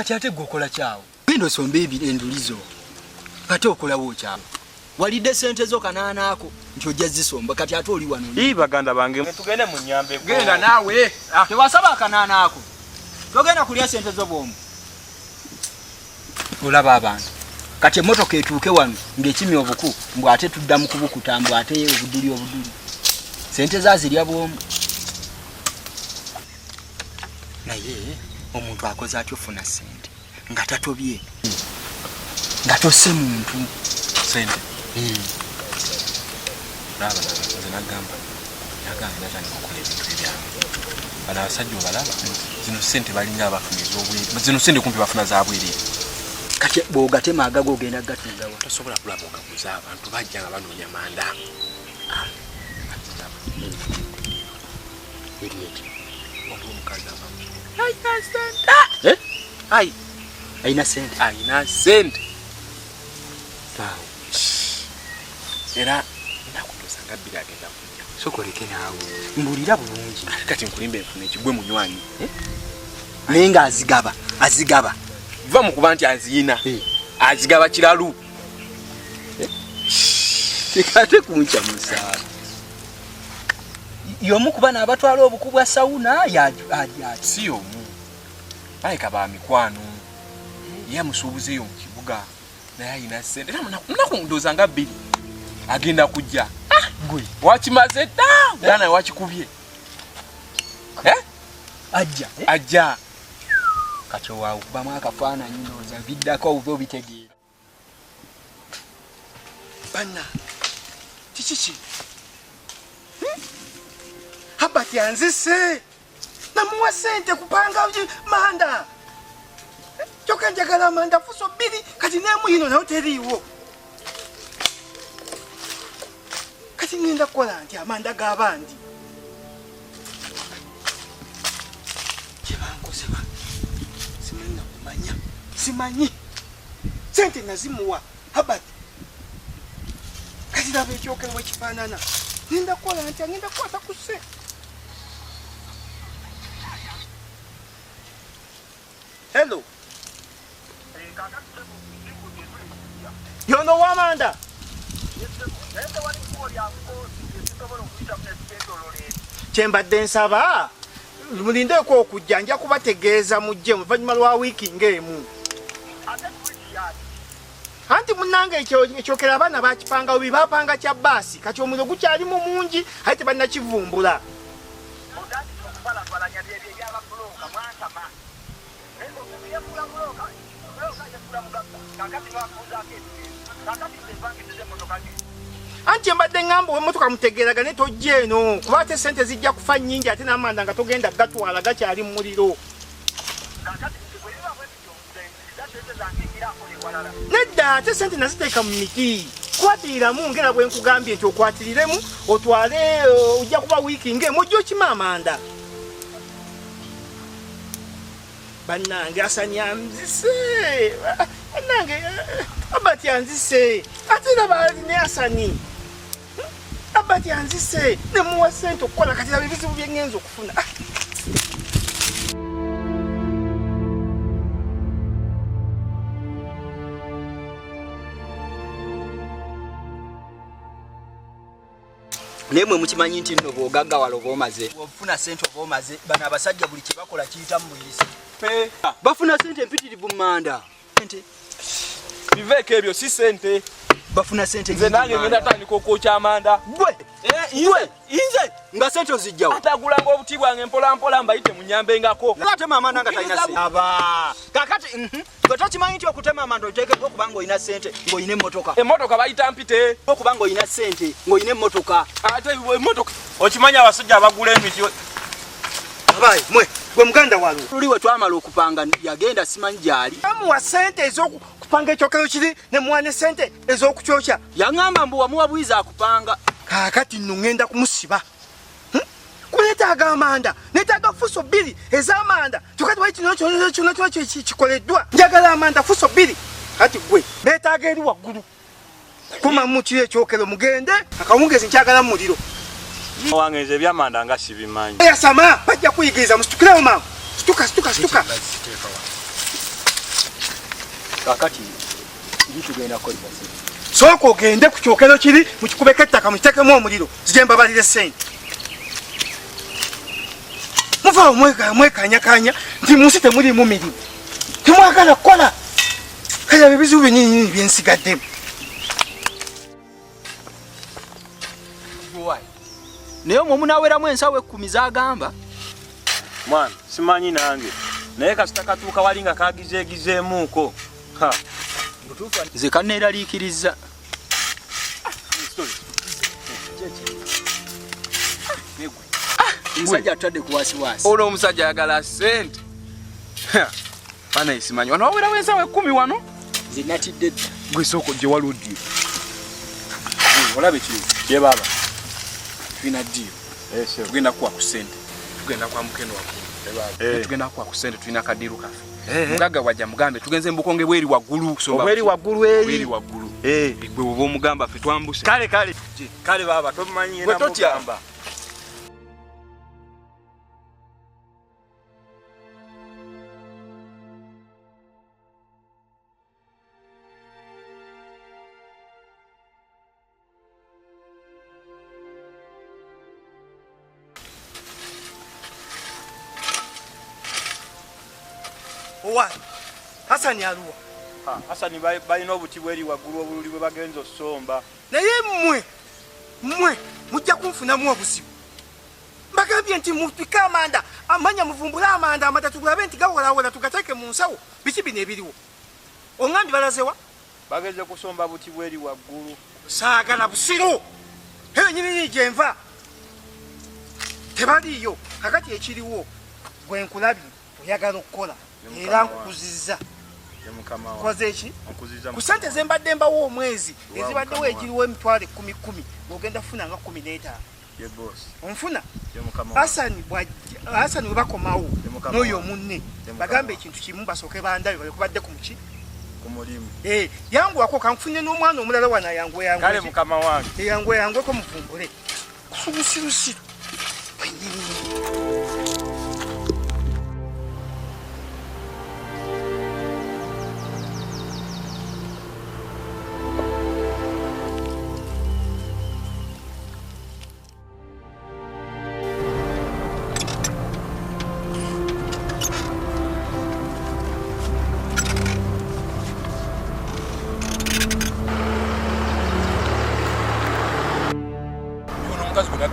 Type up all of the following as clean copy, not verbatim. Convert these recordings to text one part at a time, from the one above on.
kati ate gokola kyawo gendo sombe endulizo kati okolawo kyawo walide sente zo kanaana ako nti ojja zisomba kati ate oli wano baganda bange tugende mu nyambe genda naawe tewasaba kanaana ako togenda kulya sente zo bwomu olaba abantu kati emmotoka etuuke wano ng'ekimya obuku mbw ate tudda mu kubukuta mbw ate obuduli sente zazirya bwomu naye omuntu akoze atyo ofuna sente nga tatobye nga tosse muntu sente laba nze nagamba yagambira tandika okukola ebintu ebyange bano abasajja obalaba zino sente balinga abafumiza obwere zino sente kumpi bafuna za bwerere kati bw'ogatema agago ogenda gatungawa tosobola kulaba ogaguza abantu bajja nga banoonya manda ayina sente era nakutosanga bbiri agenda kujja sokoleke naawe mbulira bulungi kati nkulimba enfuna ekigwe munywanyi naye nga azigaba va mu kuba nti aziyina azigaba kiralu tekate kunca musaala y'omu kuba n'abatwala obuku bwa sawuna si y'omu aleka ba mikwano ye amusuubuzeeyo mu kibuga naye ayina sente era munaku ndowooza nga bbiri agenda kujja gwe wakimaze dda era naye wakikubye ajja kati owaakubamu akafaananyi ndowooza biddako obuba obitegeera banna kiki Habati anzise namuwa sente kupanga manda choka njagala manda fuso bili kati nemu yino na teriwo kati ngenda kola nti amanda gabandi kibango simanyi sente nazimuwa Habati kati dabe choke mwe kifanana ngenda kola nti ngenda kwata kuse hello yono wamanda chembadde nsaba mulinde ko okujja nja kubategeeza mujje muvanyuma lwa wiiki ng'emu anti munange ekyokera abaana bakipanga obi bapanga kya baasi kati omuliro gukyalimu mungi ate tebannakivumbula anti mbadde ngamba emmotoka mutegeeragane tojja eno kuba ate sente zijja kufa nnyingi ate n'amanda nga togenda gatwala gakyali mu muliro nedda ate sente naziteeka mu miti kwatiriramu ngera bwe nkugambye nti okwatiriremu otwale ojja kuba wiiki ng'emu ojja okima amanda bannange asani anzise bannange Habati anzise ate nabaline asani Habati anzise nemuwa sente okukola kati laba ebizibu bye ngenza okufuna nemwe mukimanyi nti nno bw'ogaggawala oba omaze ofuna sente oba omaze bano abasajja buli kye bakola kiyita mu buyisi bafuna sente empitirivu mu manda biveeko ebyo si sente bafuna sente nze nange ngenda tandika okwokya amanda inze nga sente ozijjawo atagulanga obuti bwange mpolampola mbayite munyambengako atema amanda nga talina sente kakati gwe tokimanyi nti okutema amanda oteekeko okuba ng'olina sente ng'olina emmotoka emmotoka bayita mpite okuba ng'olina sente ng'olina emmotoka ate emmotoka okimanyi abasajja abagula emiti abayi mwe gwe muganda walo luli we twamala okupanga yagenda simanyi gyali amuwa sente ez'okupanga ekyokero kiri nemuwa ne sente ez'okukyokya yaŋŋamba mbu wamuwa bwiza akupanga kaakati nno ŋŋenda kumusiba kunetaaga amanda netaaga fuso 2 ez'amanda tukati wali kino kikoleddwa njagala amanda fuso 2 kati gwe neetaaga eri waggulu kumamu kiri ekyokero mugende akawungezi nkyagala mu muliro wange ebyamanda nga sibimanyi yasama bajja kuyigiriza musitukirawo maama situka kakati tugenda kukola sooka ogende ku kyokero kiri mukikubeko ettaka mukitekemu omuliro zije mbabalire ssente muva mwekanyakanya nti munsi temulimu mirimu temwagala kukola kaya bibizibu binini byensigaddemu naye omwo munaweramu ensawo 10 zagamba mwana simanyi nange naye kasita katuuka wali nga kagizeegizeemuuko nze kanneeraliikiriza omusajja atadde ku wasiwasi ono omusajja ayagala ssente fana esimanyi wano wawerawo ensawo 10 wano nze natidde dda gwe sooka gye waluddiyo olabe ki ye baba tulina ddiyo tugenda kuwa ku ssente tugenda kwa mukeno waggulu tugenda kuwa ku ssente tulina akaddiiro kaffe mugagga wajja mugambe tugenze mbukonge bweri waggulu obweri waggulu eri bweri waggulu gwe oba omugamba ffe twambuse kale baba tomanyi yena mugamba owa Hasani aluwa Hasani balina obuti bweri waggulu obululi bwe bagenza osomba naye mmwe mujja kunfunamu obuzibu mbagambye nti mutwika amanda amanya muvumbula amanda amatatu tulabe nti gawolawola tugateeke mu nsawo biki bino ebiriwo oŋŋambi balazewa bagenze kusomba buti bweri waggulu saagala busiru eyo nyinini gyenva tebaliyo kakati ekiriwo gwe nkulabye oyagala okukola era nkukuzizza koze eki ku ssente zembadde mbawo omwezi ezibaddewo ekiriwo emitwalo 10 ng'ogenda kufuna nga 15 onfuna Hasani bwe bakomawo n'oyo omunne bagambe ekintu kimu basooke bandabe balekubadde ku muki yanguwako kankufunye n'omwana omulala wana kale mukama wange yangweko muvumbule kusubusirusiru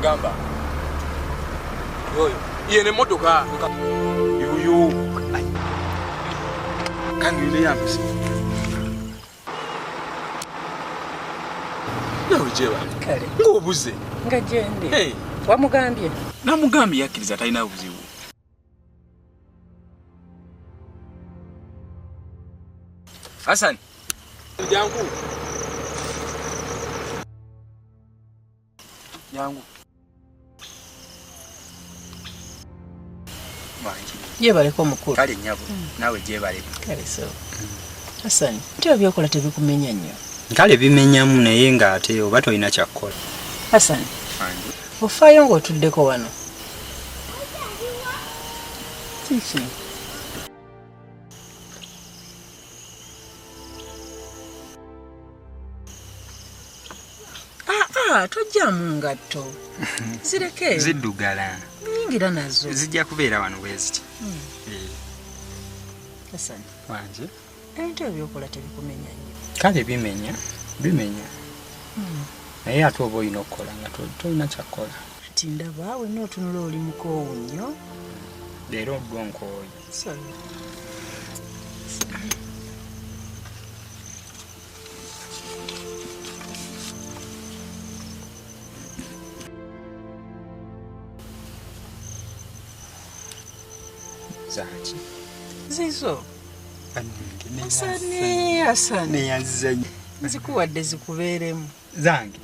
gamba yoyo yene motoka yuyu kanile yamsi nawe jeba kale ngobuze ngajende wamugambye namugambye yakiriza talina buzibu Hasani jangu yebaleko mukulu kale nyabo nawe gyebaleko kale so Hasani nti obyokola tebikumenya nnyo kale bimenyamu naye ng'ate oba tolina kyakkola Hasani ofaayo ng'otuddeko wano kiki tojjamu ngatto zireke ziddugala nyingira nazo zijja kubeera wano bweziti Hasani wanje ente ebyokola tebikumenya nnyo kale bimenya naye ate oba olina okukola nga tolina kyakkola ati ndaba wenna otunula oli mukoowu nnyo leero oggwonkooyo zaki zizo Hasani nzikuwadde zikubeeremu zange